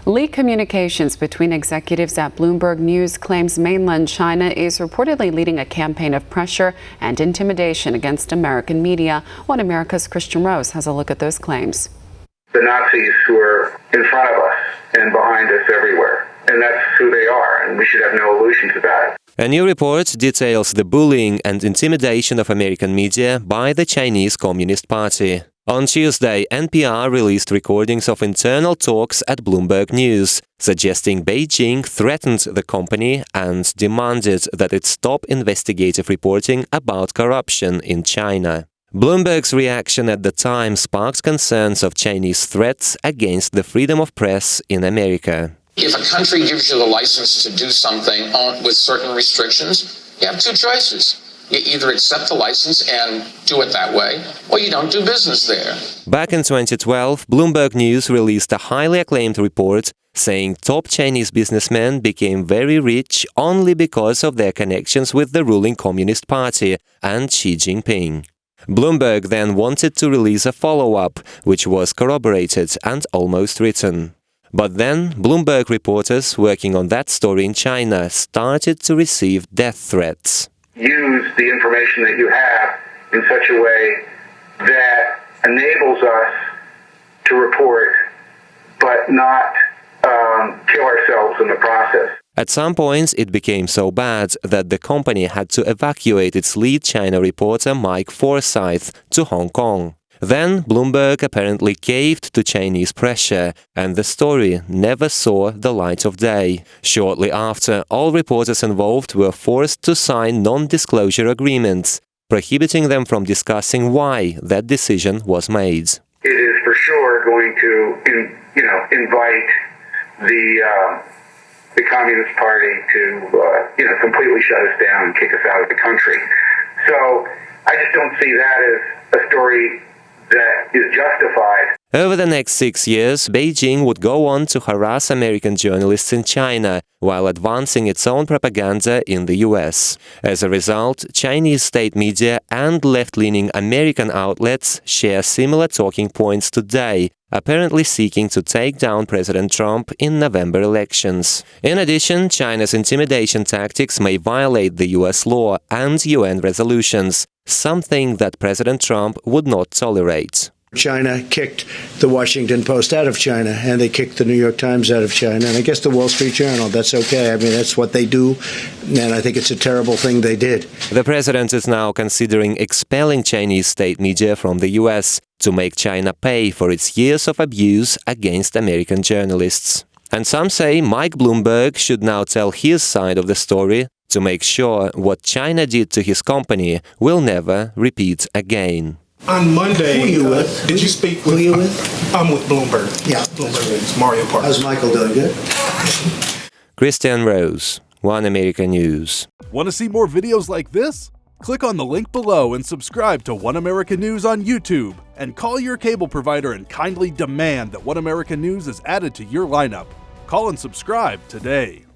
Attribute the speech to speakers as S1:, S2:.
S1: Leaked communications between executives at Bloomberg News claims mainland China is reportedly leading a campaign of pressure and intimidation against American media. One America's Kristian Rouz has a look at those claims.
S2: The Nazis who are in front of us and behind us everywhere. And that's who they are, and we should have no illusion to that.
S3: A new report details the bullying and intimidation of American media by the Chinese Communist Party. On Tuesday, NPR released recordings of internal talks at Bloomberg News, suggesting Beijing threatened the company and demanded that it stop investigative reporting about corruption in China. Bloomberg's reaction at the time sparked concerns of Chinese threats against the freedom of press in America.
S4: If a country gives you the license to do something with certain restrictions, you have two choices. You either accept the license and do it that way, or you don't do business there.
S3: Back in 2012, Bloomberg News released a highly acclaimed report saying top Chinese businessmen became very rich only because of their connections with the ruling Communist Party and Xi Jinping. Bloomberg then wanted to release a follow-up, which was corroborated and almost written. But then, Bloomberg reporters working on that story in China started to receive death threats.
S2: Use the information that you have in such a way that enables us to report, but not kill ourselves in the process.
S3: At some point, it became so bad that the company had to evacuate its lead China reporter Mike Forsyth to Hong Kong. Then Bloomberg apparently caved to Chinese pressure, and the story never saw the light of day. Shortly after, all reporters involved were forced to sign non-disclosure agreements, prohibiting them from discussing why that decision was made.
S2: It is for sure going to, invite the Communist Party to, completely shut us down and kick us out of the country. So I just don't see that as a story that is justified.
S3: Over the next 6 years, Beijing would go on to harass American journalists in China while advancing its own propaganda in the US. As a result, Chinese state media and left-leaning American outlets share similar talking points today, apparently seeking to take down President Trump in November elections. In addition, China's intimidation tactics may violate the US law and UN resolutions, something that President Trump would not tolerate.
S5: China kicked the Washington Post out of China, and they kicked the New York Times out of China, and I guess the Wall Street Journal. That's okay. I mean, that's what they do, and I think it's a terrible thing they did.
S3: The president is now considering expelling Chinese state media from the US to make China pay for its years of abuse against American journalists. And some say Mike Bloomberg should now tell his side of the story to make sure what China did to his company will never repeat again.
S6: On Monday,
S5: Who are you with?
S6: did you speak with...
S5: Who are you with?
S6: I'm with Bloomberg.
S5: Yeah.
S6: Bloomberg News, Mario Park.
S5: How's Michael doing? Good?
S3: Kristian Rouz, One American News.
S7: Want to see more videos like this? Click on the link below and subscribe to One American News on YouTube. And call your cable provider and kindly demand that One American News is added to your lineup. Call and subscribe today.